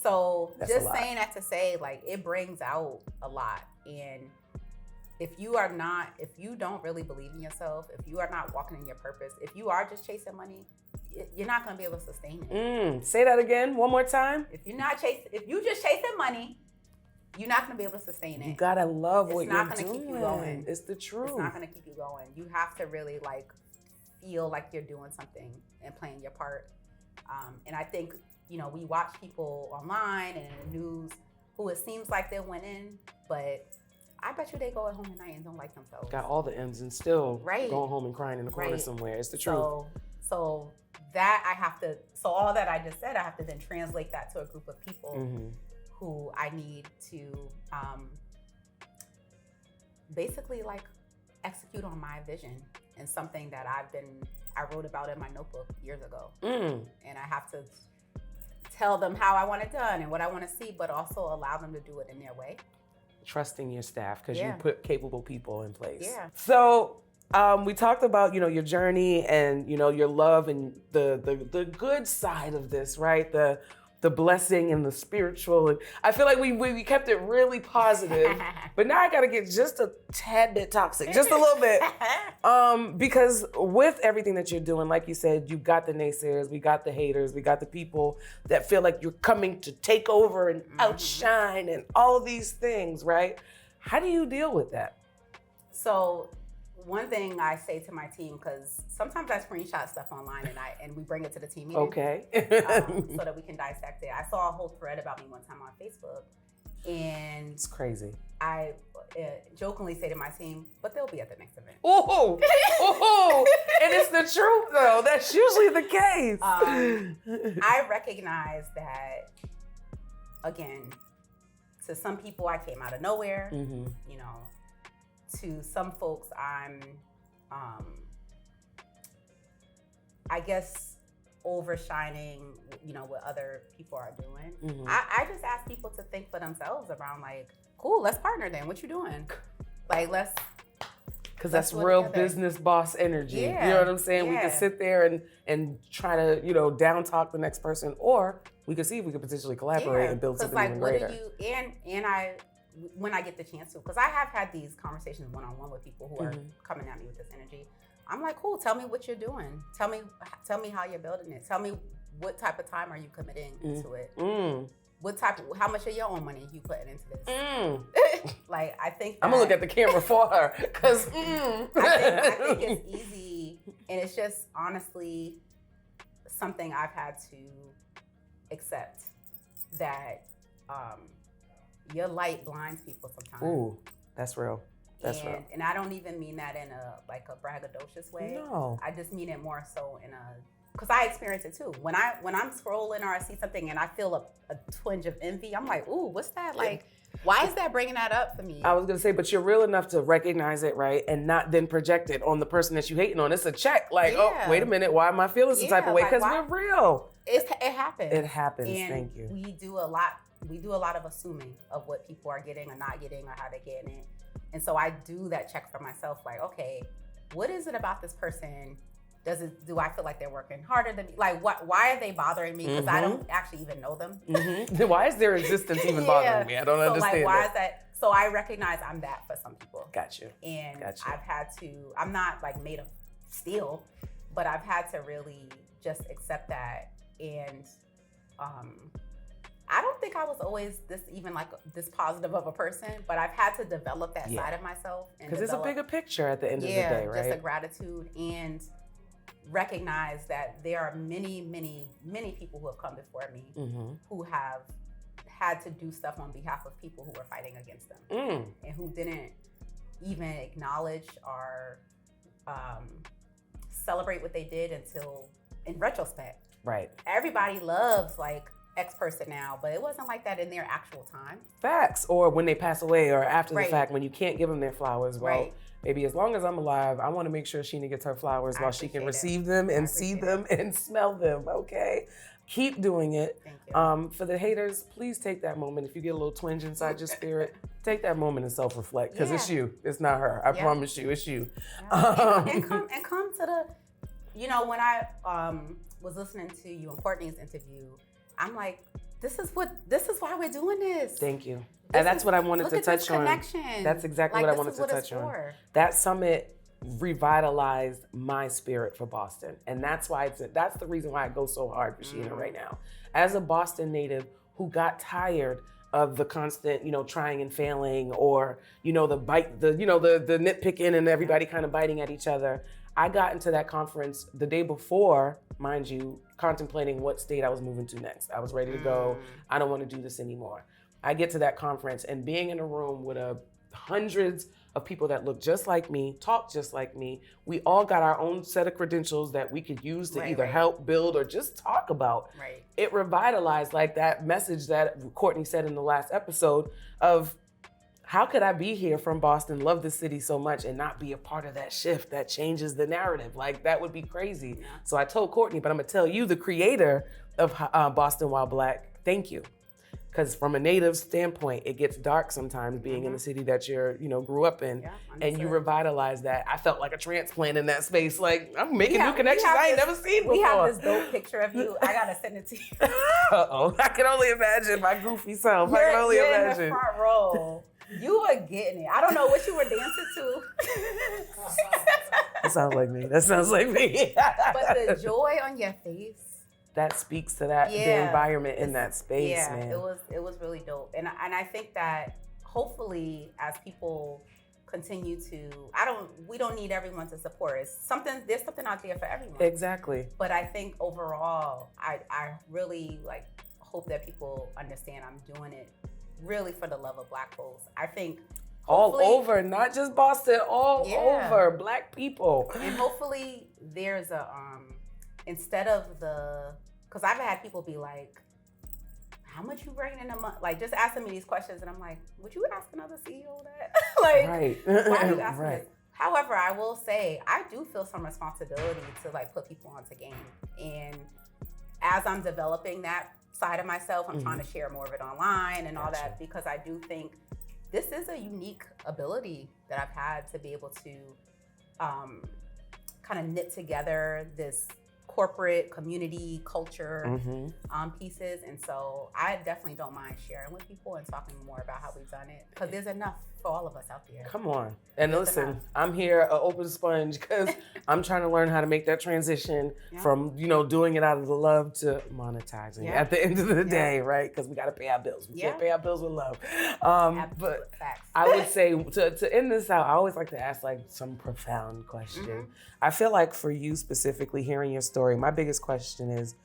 [SPEAKER 2] So that's just saying that to say, like, it brings out a lot. And if you don't really believe in yourself, if you are not walking in your purpose, if you are just chasing money, you're not going to be able to sustain it.
[SPEAKER 1] Say that again, one more time.
[SPEAKER 2] If you just chasing money, you're not going to be able to sustain it.
[SPEAKER 1] You got to love what you're doing.
[SPEAKER 2] It's not going to keep you going.
[SPEAKER 1] It's the truth.
[SPEAKER 2] It's not going to keep you going. You have to really like feel like you're doing something and playing your part. And I think, we watch people online and in the news who it seems like they're winning, but I bet you they go at home at night and don't like themselves.
[SPEAKER 1] Got all the M's and still going home and crying in the corner somewhere. It's the truth.
[SPEAKER 2] So that all that I just said, I have to then translate that to a group of people who I need to basically like execute on my vision and something that I wrote about in my notebook years ago. And I have to tell them how I want it done and what I want to see, but also allow them to do it in their way.
[SPEAKER 1] Trusting your staff because you put capable people in place.
[SPEAKER 2] Yeah.
[SPEAKER 1] So we talked about, your journey and, your love and the good side of this, right? The blessing and the spiritual. And I feel like we kept it really positive, but now I got to get just a tad bit toxic, just a little bit. Because with everything that you're doing, like you said, you got the naysayers, we got the haters, we got the people that feel like you're coming to take over and outshine and all these things, right? How do you deal with that?
[SPEAKER 2] So one thing I say to my team, because sometimes I screenshot stuff online and we bring it to the team meeting.
[SPEAKER 1] Okay.
[SPEAKER 2] So that we can dissect it. I saw a whole thread about me one time on Facebook, and
[SPEAKER 1] it's crazy.
[SPEAKER 2] I jokingly say to my team, but they'll be at the next event.
[SPEAKER 1] Oh, and it's the truth though. That's usually the case.
[SPEAKER 2] I recognize that, again, to some people I came out of nowhere, to some folks, I'm, I guess, overshining, what other people are doing. I just ask people to think for themselves around, like, cool, let's partner then. What you doing? Like,
[SPEAKER 1] because that's real business boss energy.
[SPEAKER 2] Yeah.
[SPEAKER 1] You know what I'm saying?
[SPEAKER 2] Yeah.
[SPEAKER 1] We can sit there and try to, down talk the next person, or we could see if we could potentially collaborate and build something even greater. When I get the chance to, because I have had these conversations one-on-one with people who are coming at me with this energy. I'm like, cool, tell me what you're doing. Tell me how you're building it. Tell me what type of time are you committing to it. How much of your own money are you putting into this? Like, I think I'm gonna look at the camera for her, because
[SPEAKER 2] I think it's easy, and it's just honestly something I've had to accept that, your light blinds people sometimes.
[SPEAKER 1] Ooh, that's real. That's real.
[SPEAKER 2] And I don't even mean that in a braggadocious way.
[SPEAKER 1] No.
[SPEAKER 2] I just mean it more so in because I experience it too. When I'm scrolling or I see something and I feel a twinge of envy, I'm like, ooh, what's that? Like, why is that bringing that up for me?
[SPEAKER 1] I was gonna say, but you're real enough to recognize it, right? And not then project it on the person that you hating on. It's a check. Like, oh, wait a minute, why am I feeling some type of way? Because we're real.
[SPEAKER 2] It happens.
[SPEAKER 1] It happens,
[SPEAKER 2] and
[SPEAKER 1] thank you.
[SPEAKER 2] We do a lot of assuming of what people are getting or not getting or how they're getting it. And so I do that check for myself, like, okay, what is it about this person? Do I feel like they're working harder than me? Like, why are they bothering me? Because I don't actually even know them.
[SPEAKER 1] Why is their existence even bothering me? I don't understand.
[SPEAKER 2] Like, why is that? So I recognize I'm that for some people.
[SPEAKER 1] Got you.
[SPEAKER 2] And I'm not like made of steel, but I've had to really just accept that. And I don't think I was always this positive of a person, but I've had to develop that side of myself.
[SPEAKER 1] Because it's a bigger picture at the end of the day, right?
[SPEAKER 2] Just a gratitude and recognize that there are many, many, many people who have come before me who have had to do stuff on behalf of people who were fighting against them and who didn't even acknowledge or celebrate what they did until in retrospect.
[SPEAKER 1] Right.
[SPEAKER 2] Everybody loves like X person now, but it wasn't like that in their actual time.
[SPEAKER 1] Facts. Or when they pass away or after the fact, when you can't give them their flowers. Well, maybe as long as I'm alive, I want to make sure Sheena gets her flowers while she can receive them and see them and smell them, okay? Keep doing it.
[SPEAKER 2] Thank you.
[SPEAKER 1] For the haters, please take that moment. If you get a little twinge inside your spirit, take that moment and self-reflect, because it's you. It's not her. I promise you, it's you.
[SPEAKER 2] And come to the, when I was listening to you and Courtney's interview, I'm like, this is why we're doing this.
[SPEAKER 1] Thank you. And that's what I wanted to touch on. That's exactly what I wanted to touch on. That summit revitalized my spirit for Boston. And that's the reason why I go so hard for Sheena right now. As a Boston native who got tired of the constant, trying and failing, or, the nitpicking and everybody kind of biting at each other. I got into that conference the day before, mind you, contemplating what state I was moving to next. I was ready to go. I don't want to do this anymore. I get to that conference and being in a room with hundreds of people that look just like me, talk just like me. We all got our own set of credentials that we could use to either help, build, or just talk about.
[SPEAKER 2] Right.
[SPEAKER 1] It revitalized like that message that Courtney said in the last episode of, how could I be here from Boston, love the city so much, and not be a part of that shift that changes the narrative? Like, that would be crazy. Yeah. So I told Courtney, but I'm gonna tell you, the creator of Bostonwhileblack, thank you. Because from a native standpoint, it gets dark sometimes being in the city that grew up in, and you revitalize that. I felt like a transplant in that space. Like, I'm making new connections I ain't never seen before.
[SPEAKER 2] We have this dope picture of you. I gotta send it to you.
[SPEAKER 1] Uh-oh, I can only imagine my goofy self. I can only imagine.
[SPEAKER 2] In the front row. You were getting it. I don't know what you were dancing to.
[SPEAKER 1] That sounds like me.
[SPEAKER 2] But the joy on your face.
[SPEAKER 1] That speaks to that the environment in that space, man.
[SPEAKER 2] It was really dope. And I think that hopefully as people continue to, we don't need everyone to support. There's something out there for everyone.
[SPEAKER 1] Exactly.
[SPEAKER 2] But I think overall, I really hope that people understand I'm doing it really for the love of Black folks. I think
[SPEAKER 1] all over, not just Boston, all over Black people.
[SPEAKER 2] And hopefully there's instead of because I've had people be like, how much you bringing in a month? Like, just asking me these questions, and I'm like, would you ask another CEO that?
[SPEAKER 1] Right.
[SPEAKER 2] Why are you asking this? However, I will say, I do feel some responsibility to put people onto game. And as I'm developing that side of myself, I'm trying to share more of it online and all that, because I do think this is a unique ability that I've had to be able to kind of knit together this corporate community culture pieces. And so I definitely don't mind sharing with people and talking more about how we've done it, because there's enough for all of us out there.
[SPEAKER 1] Come on. And listen, I'm here an open sponge, because I'm trying to learn how to make that transition from, doing it out of the love to monetizing at the end of the day, right? Because we got to pay our bills. We can't pay our bills with love. But
[SPEAKER 2] facts.
[SPEAKER 1] I would say to end this out, I always like to ask some profound question. I feel like for you specifically, hearing your story, my biggest question is,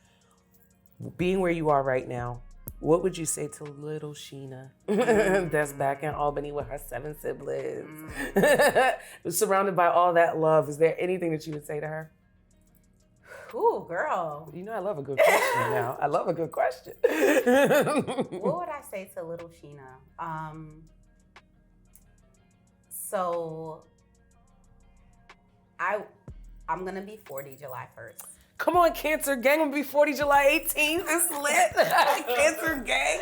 [SPEAKER 1] being where you are right now, What would you say to little Sheena that's back in Albany with her 7 siblings, surrounded by all that love? Is there anything that you would say to her?
[SPEAKER 2] Ooh, girl.
[SPEAKER 1] You know I love a good question now. I love a good question.
[SPEAKER 2] What would I say to little Sheena? So I'm going to be 40 July 1st.
[SPEAKER 1] Come on, Cancer Gang. I'm going to be 40 July 18th. It's lit. Cancer Gang.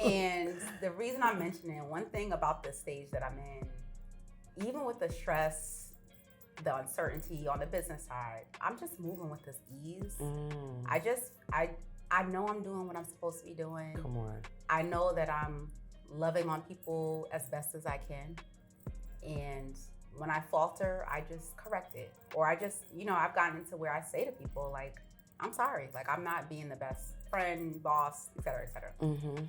[SPEAKER 2] And the reason I'm mentioning, one thing about the stage that I'm in, even with the stress, the uncertainty on the business side, I'm just moving with this ease. I know I'm doing what I'm supposed to be doing.
[SPEAKER 1] Come on.
[SPEAKER 2] I know that I'm loving on people as best as I can. And when I falter, I just correct it. Or I just, I've gotten into where I say to people, like, I'm sorry. Like, I'm not being the best friend, boss, et cetera, et cetera. Mm-hmm.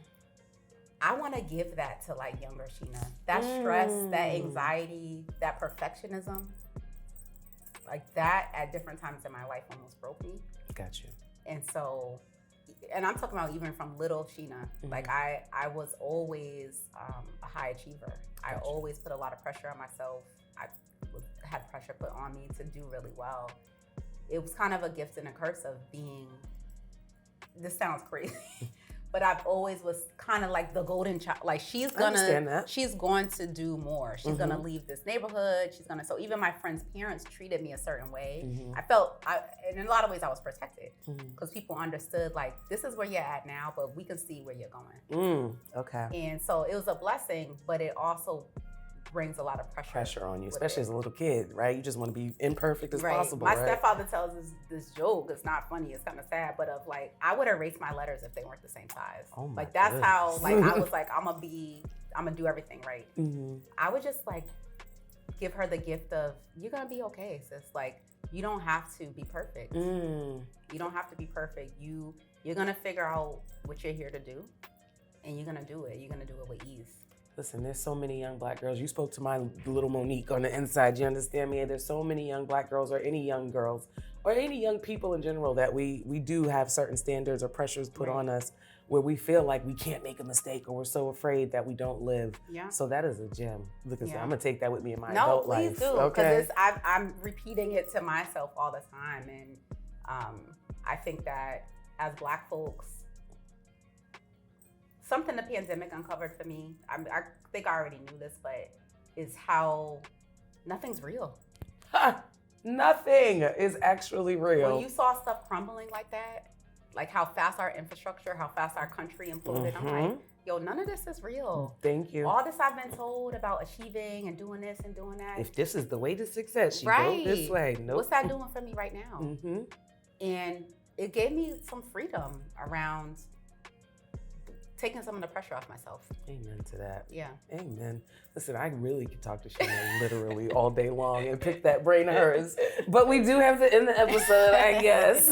[SPEAKER 2] I want to give that to, like, younger Sheena. That stress, that anxiety, that perfectionism, like that at different times in my life almost broke me.
[SPEAKER 1] Got you.
[SPEAKER 2] And so, and I'm talking about even from little Sheena. Mm-hmm. Like, I was always a high achiever. I always put a lot of pressure on myself. I had pressure put on me to do really well. It was kind of a gift and a curse of being, this sounds crazy, but I've always was kind of like the golden child. Like, she's going to do more. She's going to leave this neighborhood. So even my friends' parents treated me a certain way. Mm-hmm. I felt, in a lot of ways I was protected because people understood, like, this is where you're at now, but we can see where you're going.
[SPEAKER 1] Okay.
[SPEAKER 2] And so it was a blessing, but it also brings a lot of pressure
[SPEAKER 1] on you, especially as a little kid, right? You just want to be imperfect as possible.
[SPEAKER 2] My stepfather tells us this joke. It's not funny. It's kind of sad, but of like, I would erase my letters if they weren't the same size.
[SPEAKER 1] Oh my
[SPEAKER 2] Like, that's
[SPEAKER 1] goodness.
[SPEAKER 2] how, like, I was like, I'm gonna do everything right. Mm-hmm. I would just like give her the gift of, you're gonna be okay, sis. Like, you don't have to be perfect. You don't have to be perfect. You're gonna figure out what you're here to do, and you're gonna do it. You're gonna do it with ease.
[SPEAKER 1] Listen, there's so many young Black girls. You spoke to my little Monique on the inside. You understand me? And there's so many young Black girls, or any young girls, or any young people in general, that we do have certain standards or pressures put on us where we feel like we can't make a mistake, or we're so afraid that we don't live. Yeah. So that is a gem. Look, I'm gonna take that with me in my adult life.
[SPEAKER 2] No, please do, because I'm repeating it to myself all the time, and I think that as Black folks, something the pandemic uncovered for me, I think I already knew this, but is how nothing's real.
[SPEAKER 1] Nothing is actually real.
[SPEAKER 2] When you saw stuff crumbling like that, like how fast our infrastructure, how fast our country imploded, I'm like, yo, none of this is real.
[SPEAKER 1] Thank you.
[SPEAKER 2] All this I've been told about achieving and doing this and doing that.
[SPEAKER 1] If this is the way to success, you go this way. Nope.
[SPEAKER 2] What's that doing for me right now? And it gave me some freedom around taking some of the pressure off myself.
[SPEAKER 1] Amen to that.
[SPEAKER 2] Yeah.
[SPEAKER 1] Amen. Listen, I really could talk to Sheena literally all day long and pick that brain of hers. But we do have to end the episode, I guess.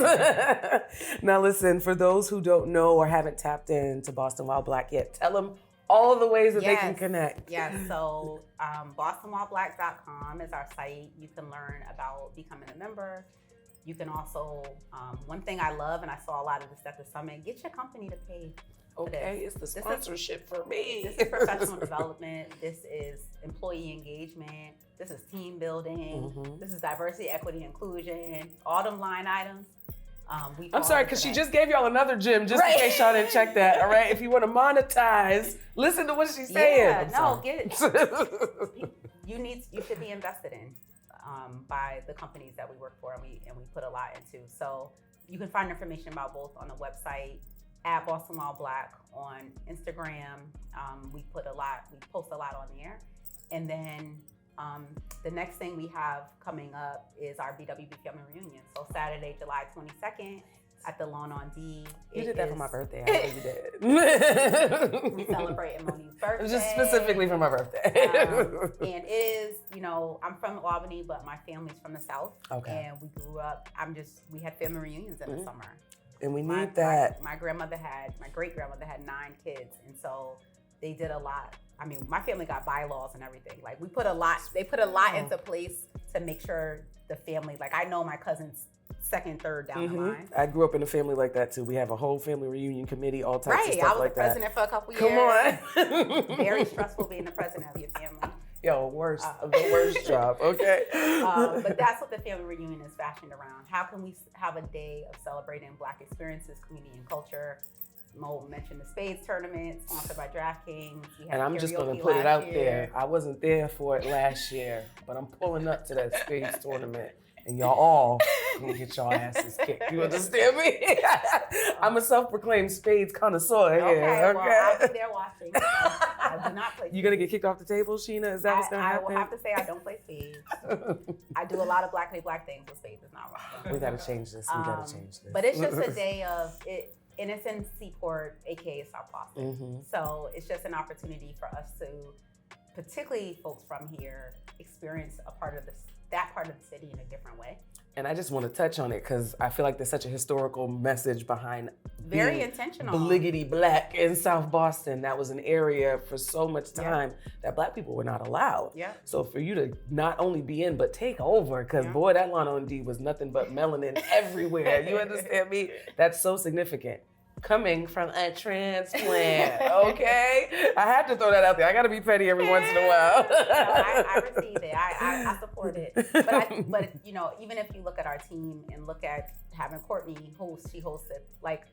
[SPEAKER 1] Now listen, for those who don't know or haven't tapped into Bostonwhileblack yet, tell them all of the ways that they can connect.
[SPEAKER 2] Yes, so Bostonwhileblack.com is our site. You can learn about becoming a member. You can also, one thing I love, and I saw a lot of this at the summit, get your company to pay.
[SPEAKER 1] Okay, it's the sponsorship for me.
[SPEAKER 2] This is professional development. This is employee engagement. This is team building. This is diversity, equity, inclusion. All them line items.
[SPEAKER 1] I'm sorry, because she just gave y'all another gem, just in case y'all didn't check that. All right, if you want to monetize, listen to what she's saying.
[SPEAKER 2] Yeah, get it. You should be invested in by the companies that we work for, and we put a lot into. So you can find information about both on the website, at Bostonwhileblack, on Instagram. We post a lot on there. And then the next thing we have coming up is our BWB family reunion. So Saturday, July 22nd at the Lawn on D.
[SPEAKER 1] You did that for my birthday. I know you did.
[SPEAKER 2] We celebrating Monique's birthday.
[SPEAKER 1] Just specifically for my birthday.
[SPEAKER 2] And it is, I'm from Albany, but my family's from the South. Okay. And we grew up, we had family reunions in the summer.
[SPEAKER 1] And we need that.
[SPEAKER 2] My great-grandmother had 9 kids. And so they did a lot. I mean, my family got bylaws and everything. Like, they put a lot into place to make sure the family. Like I know my cousins second, third down the line.
[SPEAKER 1] I grew up in a family like that too. We have a whole family reunion committee, all types of stuff like that.
[SPEAKER 2] I was the president for a couple years.
[SPEAKER 1] Come on.
[SPEAKER 2] Very stressful being the president of your family.
[SPEAKER 1] Yo, the worst job, okay?
[SPEAKER 2] But that's what the family reunion is fashioned around. How can we have a day of celebrating Black experiences, community, and culture? Mo mentioned the spades tournament sponsored by DraftKings.
[SPEAKER 1] And I'm just going to put it out there. I wasn't there for it last year, but I'm pulling up to that spades tournament. And y'all all gonna get y'all asses kicked. You understand me? I'm a self-proclaimed spades connoisseur here.
[SPEAKER 2] Okay, well, I'll be there watching. I do not play spades.
[SPEAKER 1] You gonna get kicked off the table, Sheena? Is that what's gonna happen?
[SPEAKER 2] I will have to say I don't play spades. I do a lot of black things, but spades is not wrong.
[SPEAKER 1] We gotta change this.
[SPEAKER 2] But it's just a day of it, and it's in Seaport, aka South Boston.
[SPEAKER 1] Mm-hmm.
[SPEAKER 2] So it's just an opportunity for us to, particularly folks from here, experience that part of the city in a different way.
[SPEAKER 1] And I just want to touch on it because I feel like there's such a historical message behind
[SPEAKER 2] very intentional
[SPEAKER 1] bliggity black in South Boston. That was an area for so much time that Black people were not allowed.
[SPEAKER 2] Yeah.
[SPEAKER 1] So for you to not only be in but take over, because boy, that lawn on D was nothing but melanin everywhere. You understand me? That's so significant. Coming from a transplant, okay? I had to throw that out there. I got to be petty every once in a while.
[SPEAKER 2] No, I received it. I support it. But you know, even if you look at our team and look at having Courtney host, she hosted. Like,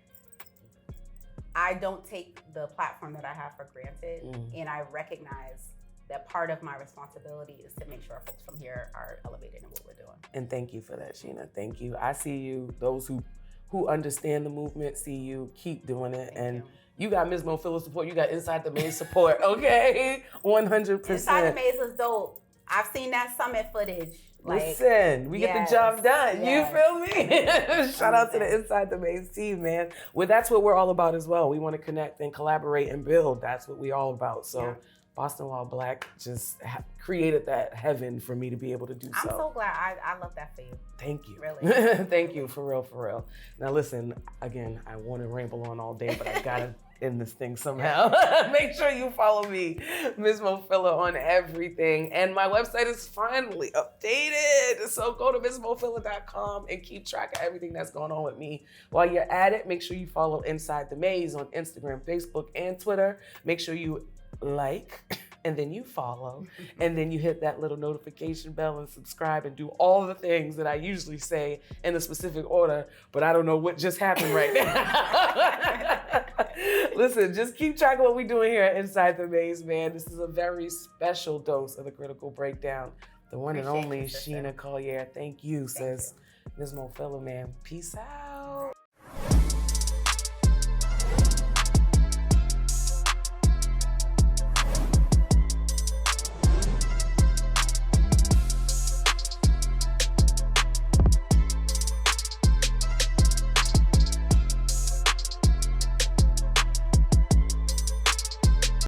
[SPEAKER 2] I don't take the platform that I have for granted, and I recognize that part of my responsibility is to make sure folks from here are elevated in what we're doing.
[SPEAKER 1] And thank you for that, Sheena. Thank you. I see you. Those who understand the movement, see you, keep doing it.
[SPEAKER 2] Thank you.
[SPEAKER 1] You got Ms. Mofilla support, you got InsideTheMaze support, okay? 100%.
[SPEAKER 2] InsideTheMaze was dope. I've seen that summit footage.
[SPEAKER 1] Listen, we get the job done.
[SPEAKER 2] Yes.
[SPEAKER 1] You feel me? Shout out to the InsideTheMaze team, man. Well, that's what we're all about as well. We want to connect and collaborate and build. That's what we all about. So Bostonwhileblack just created that heaven for me to be able to do so.
[SPEAKER 2] I'm so glad. I love that for you.
[SPEAKER 1] Thank you.
[SPEAKER 2] Really.
[SPEAKER 1] Thank you, for real. Now listen, again, I want to ramble on all day, but I gotta end this thing somehow. Make sure you follow me, Ms. Mofilla, on everything. And my website is finally updated. So go to MsMofilla.com and keep track of everything that's going on with me. While you're at it, make sure you follow Inside the Maze on Instagram, Facebook, and Twitter. Make sure you like, and then you follow, and then you hit that little notification bell and subscribe and do all the things that I usually say in a specific order, but I don't know what just happened right now. Listen, just keep track of what we're doing here at Inside the Maze, man. This is a very special dose of the Critical Breakdown. The one and only Sheena Collier. Thank you, sis. Ms. Mofilla, man. Peace out.